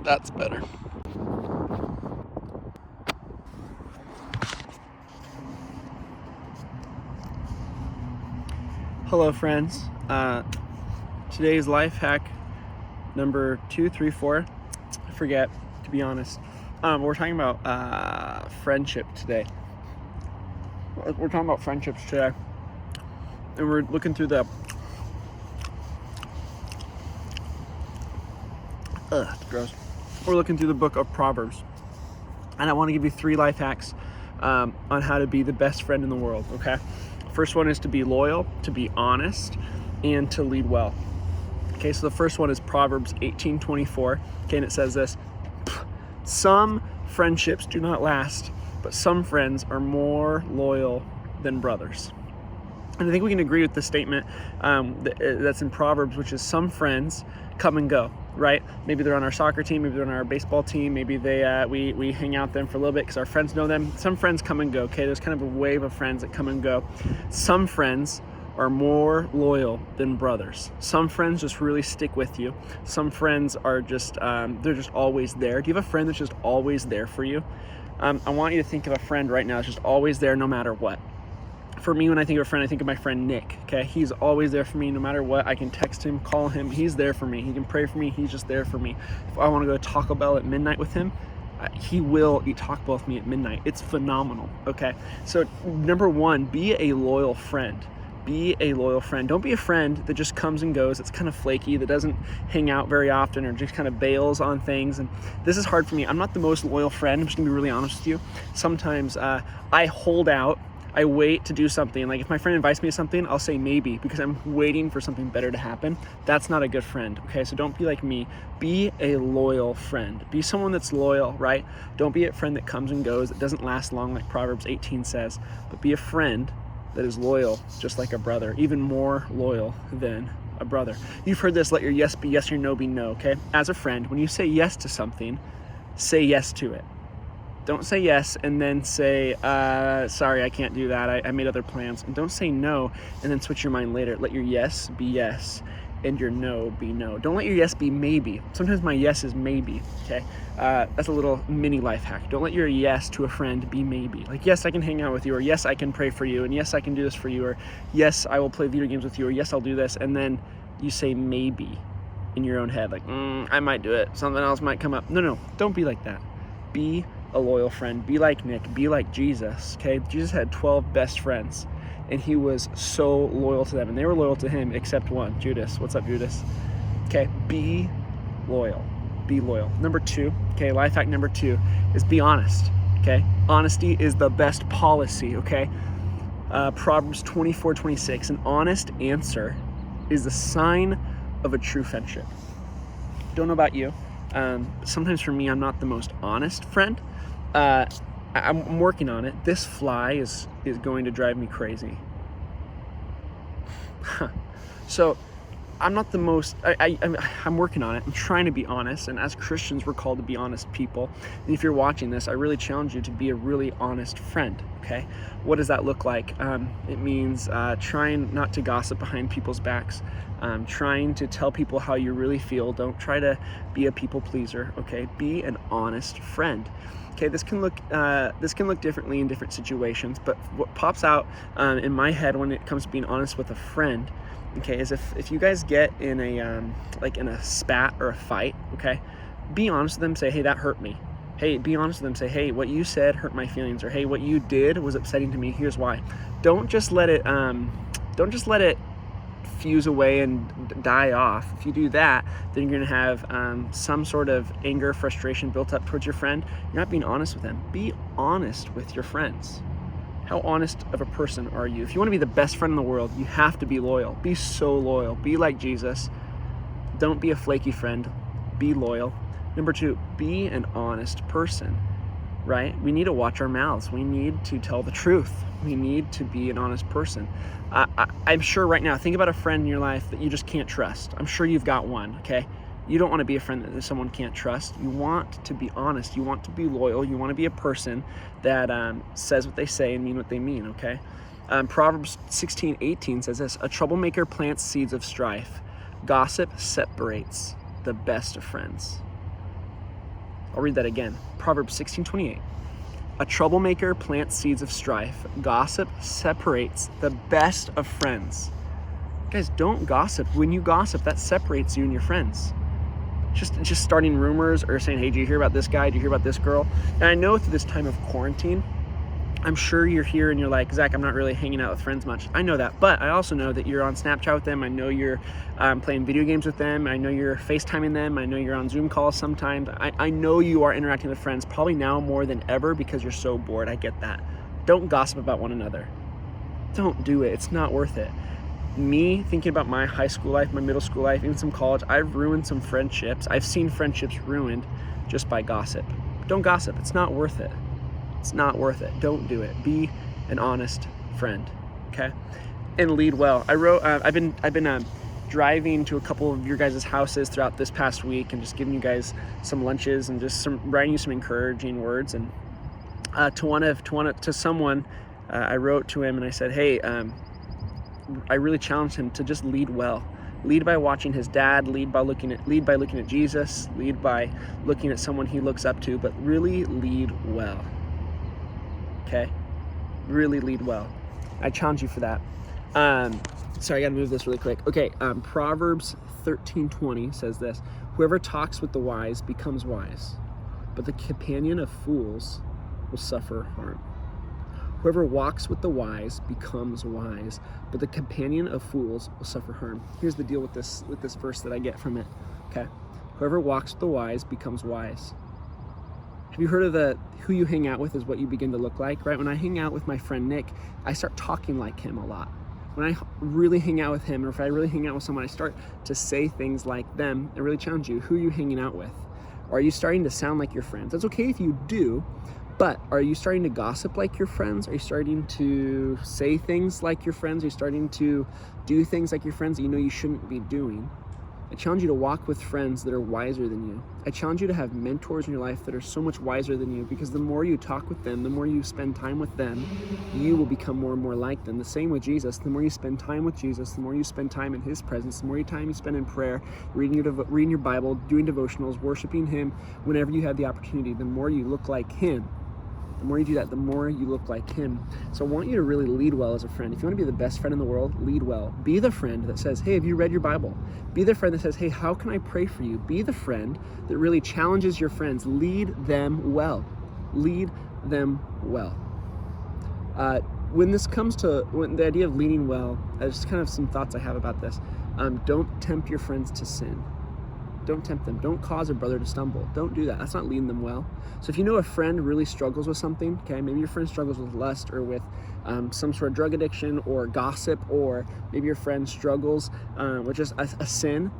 That's better. Hello, friends. Today's life hack number 2, 3, 4. I forget, to be honest. We're talking about friendship today. We're talking about friendships today. And we're looking through the it's gross. We're looking through the book of Proverbs. And I want to give you 3 life hacks on how to be the best friend in the world, okay? First one is to be loyal, to be honest, and to lead well. Okay, so the first one is Proverbs 18:24. Okay, and it says this: some friendships do not last, but some friends are more loyal than brothers. And I think we can agree with the statement that's in Proverbs, which is some friends come and go, right? Maybe they're on our soccer team, maybe they're on our baseball team, maybe we hang out with them for a little bit because our friends know them. Some friends come and go, okay? There's kind of a wave of friends that come and go. Some friends are more loyal than brothers. Some friends just really stick with you. Some friends are just, they're just always there. Do you have a friend that's just always there for you? I want you to think of a friend right now that's just always there no matter what. For me, when I think of a friend, I think of my friend Nick, okay? He's always there for me no matter what. I can text him, call him, he's there for me. He can pray for me, he's just there for me. If I want to go to Taco Bell at midnight with him, he will eat Taco Bell with me at midnight. It's phenomenal, okay? So number 1, be a loyal friend. Be a loyal friend. Don't be a friend that just comes and goes, that's kind of flaky, that doesn't hang out very often or just kind of bails on things. And this is hard for me. I'm not the most loyal friend. I'm just gonna be really honest with you. Sometimes I hold out. I wait to do something. Like if my friend invites me to something, I'll say maybe because I'm waiting for something better to happen. That's not a good friend, okay? So don't be like me. Be a loyal friend. Be someone that's loyal, right? Don't be a friend that comes and goes, that doesn't last long like Proverbs 18 says, but be a friend that is loyal, just like a brother, even more loyal than a brother. You've heard this, let your yes be yes, your no be no, okay? As a friend, when you say yes to something, say yes to it. Don't say yes and then say, sorry, I can't do that. I made other plans. And don't say no and then switch your mind later. Let your yes be yes and your no be no. Don't let your yes be maybe. Sometimes my yes is maybe, okay? That's a little mini life hack. Don't let your yes to a friend be maybe. Like, yes, I can hang out with you, or yes, I can pray for you, and yes, I can do this for you, or yes, I will play video games with you, or yes, I'll do this. And then you say maybe in your own head, like, I might do it. Something else might come up. No, don't be like that. Be a loyal friend. Be like Nick. Be like Jesus, okay? Jesus had 12 best friends, and he was so loyal to them, and they were loyal to him except one, Judas. What's up, Judas? Okay, be loyal. Be loyal. Number 2, okay, life hack number 2 is be honest, okay? Honesty is the best policy, okay? Proverbs 24:26, an honest answer is the sign of a true friendship. Don't know about you. Sometimes for me, I'm not the most honest friend. I'm working on it. This fly is going to drive me crazy. So I'm not the most, I'm working on it. I'm trying to be honest. And as Christians, we're called to be honest people. And if you're watching this, I really challenge you to be a really honest friend, okay? What does that look like? It means trying not to gossip behind people's backs, trying to tell people how you really feel. Don't try to be a people pleaser, okay? Be an honest friend. Okay, this can look differently in different situations, but what pops out in my head when it comes to being honest with a friend, okay, is if you guys get in a spat or a fight, okay, be honest with them. Say, hey, that hurt me. Hey, be honest with them. Say, hey, what you said hurt my feelings, or hey, what you did was upsetting to me. Here's why. Don't just let it fuse away and die off. If you do that, then you're going to have some sort of anger, frustration built up towards your friend. You're not being honest with them. Be honest with your friends. How honest of a person are you? If you want to be the best friend in the world, you have to be loyal. Be so loyal. Be like Jesus. Don't be a flaky friend. Be loyal. Number 2, be an honest person, right? We need to watch our mouths. We need to tell the truth. We need to be an honest person. I'm sure right now, think about a friend in your life that you just can't trust. I'm sure you've got one, okay? You don't want to be a friend that someone can't trust. You want to be honest. You want to be loyal. You want to be a person that says what they say and mean what they mean, okay? Proverbs 16:18 says this: a troublemaker plants seeds of strife. Gossip separates the best of friends. I'll read that again. Proverbs 16:28. A troublemaker plants seeds of strife. Gossip separates the best of friends. Guys, don't gossip. When you gossip, that separates you and your friends. Just starting rumors or saying, hey, do you hear about this guy? Do you hear about this girl? And I know through this time of quarantine, I'm sure you're here and you're like, Zach, I'm not really hanging out with friends much. I know that, but I also know that you're on Snapchat with them. I know you're playing video games with them. I know you're FaceTiming them. I know you're on Zoom calls sometimes. I know you are interacting with friends probably now more than ever because you're so bored. I get that. Don't gossip about one another. Don't do it. It's not worth it. Me thinking about my high school life, my middle school life, even some college, I've ruined some friendships. I've seen friendships ruined just by gossip. Don't gossip. It's not worth it. It's not worth it. Don't do it. Be an honest friend, okay? And lead well. I've been driving to a couple of your guys' houses throughout this past week and just giving you guys some lunches and just writing you some encouraging words. And to someone, I wrote to him and I said, hey, I really challenged him to just lead well. Lead by watching his dad, lead by looking at Jesus, lead by looking at someone he looks up to, but really lead well. Okay? Really lead well. I challenge you for that. Sorry, I gotta move this really quick. Okay, Proverbs 13:20 says this: whoever talks with the wise becomes wise, but the companion of fools will suffer harm. Whoever walks with the wise becomes wise, but the companion of fools will suffer harm. Here's the deal with this verse that I get from it. Okay? Whoever walks with the wise becomes wise. Have you heard of who you hang out with is what you begin to look like, right? When I hang out with my friend Nick, I start talking like him a lot. When I really hang out with him, or if I really hang out with someone, I start to say things like them. I really challenge you. Who are you hanging out with? Or are you starting to sound like your friends? That's okay if you do, but are you starting to gossip like your friends? Are you starting to say things like your friends? Are you starting to do things like your friends that you know you shouldn't be doing? I challenge you to walk with friends that are wiser than you. I challenge you to have mentors in your life that are so much wiser than you, because the more you talk with them, the more you spend time with them, you will become more and more like them. The same with Jesus. The more you spend time with Jesus, the more you spend time in his presence, the more time you spend in prayer, reading your Bible, doing devotionals, worshiping him whenever you have the opportunity, the more you look like him. The more you do that, the more you look like him. So I want you to really lead well as a friend. If you want to be the best friend in the world, lead well. Be the friend that says, hey, have you read your Bible? Be the friend that says, hey, how can I pray for you? Be the friend that really challenges your friends. Lead them well. Lead them well. When the idea of leading well, there's kind of some thoughts I have about this. Don't tempt your friends to sin. Don't tempt them. Don't cause a brother to stumble. Don't do that. That's not leading them well. So if you know a friend really struggles with something, okay, maybe your friend struggles with lust or with some sort of drug addiction or gossip, or maybe your friend struggles with just a sin,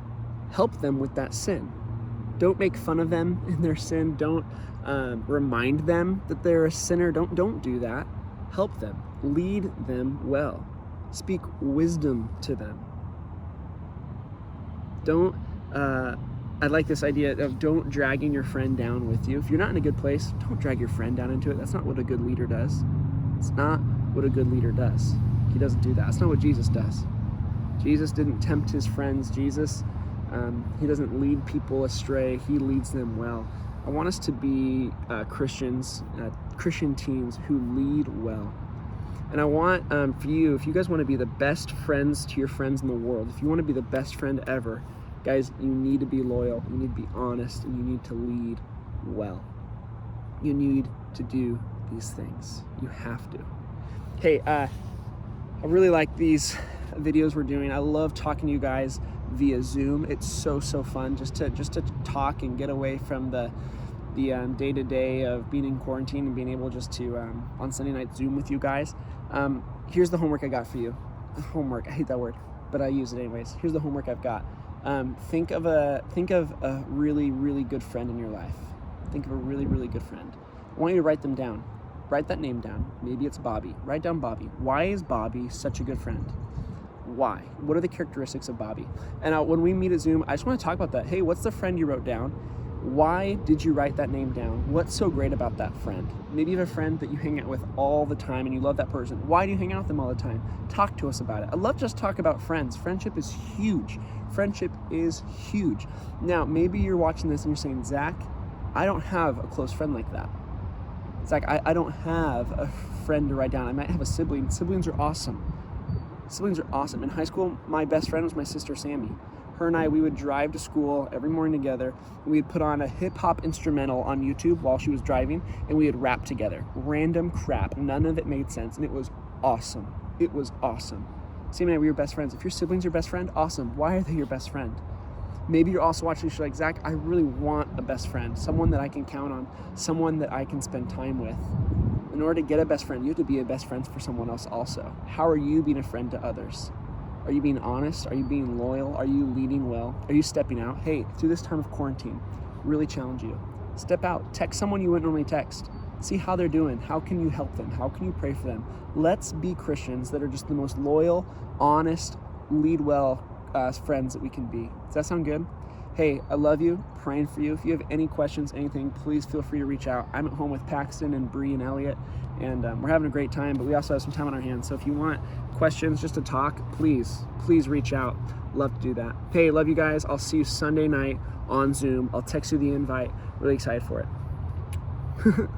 help them with that sin. Don't make fun of them in their sin. Don't remind them that they're a sinner. Don't do that. Help them. Lead them well. Speak wisdom to them. I like this idea of don't dragging your friend down with you. If you're not in a good place, don't drag your friend down into it. That's not what a good leader does. It's not what a good leader does. He doesn't do that. That's not what Jesus does. Jesus didn't tempt his friends. Jesus, he doesn't lead people astray. He leads them well. I want us to be Christians, Christian teens who lead well. And I want for you, if you guys want to be the best friends to your friends in the world, if you want to be the best friend ever, guys, you need to be loyal, you need to be honest, and you need to lead well. You need to do these things. You have to. Hey, I really like these videos we're doing. I love talking to you guys via Zoom. It's so fun just to talk and get away from the day-to-day of being in quarantine and being able just to on Sunday night Zoom with you guys. Here's the homework I got for you. Homework, I hate that word, but I use it anyways. Here's the homework I've got. Think of a really good friend in your life. Think of a really good friend. I want you to write them down. Write that name down. Maybe it's Bobby. Write down Bobby. Why is Bobby such a good friend? Why? What are the characteristics of Bobby? And when we meet at Zoom, I just want to talk about that. Hey, what's the friend you wrote down? Why did you write that name down? What's so great about that friend? Maybe you have a friend that you hang out with all the time and you love that person. Why do you hang out with them all the time? Talk to us about it. I love just talk about friends. Friendship is huge. Friendship is huge. Now, maybe you're watching this and you're saying, Zach, I don't have a close friend like that. It's like I don't have a friend to write down. I might have a sibling. Siblings are awesome. Siblings are awesome. In high school, my best friend was my sister Sammy. Her and I, we would drive to school every morning together. We'd put on a hip hop instrumental on YouTube while she was driving, and we would rap together. Random crap. None of it made sense, and it was awesome. It was awesome. Sammy and I, we were best friends. If your sibling's your best friend, awesome. Why are they your best friend? Maybe you're also watching this show like, Zach, I really want a best friend, someone that I can count on, someone that I can spend time with. In order to get a best friend, you have to be a best friend for someone else also. How are you being a friend to others? Are you being honest? Are you being loyal? Are you leading well? Are you stepping out? Hey, through this time of quarantine, really challenge you. Step out, text someone you wouldn't normally text. See how they're doing. How can you help them? How can you pray for them? Let's be Christians that are just the most loyal, honest, lead well friends that we can be. Does that sound good? Hey, I love you, praying for you. If you have any questions, anything, please feel free to reach out. I'm at home with Paxton and Bree and Elliot, and we're having a great time, but we also have some time on our hands. So if you want questions, just to talk, please reach out. Love to do that. Hey, love you guys. I'll see you Sunday night on Zoom. I'll text you the invite. Really excited for it.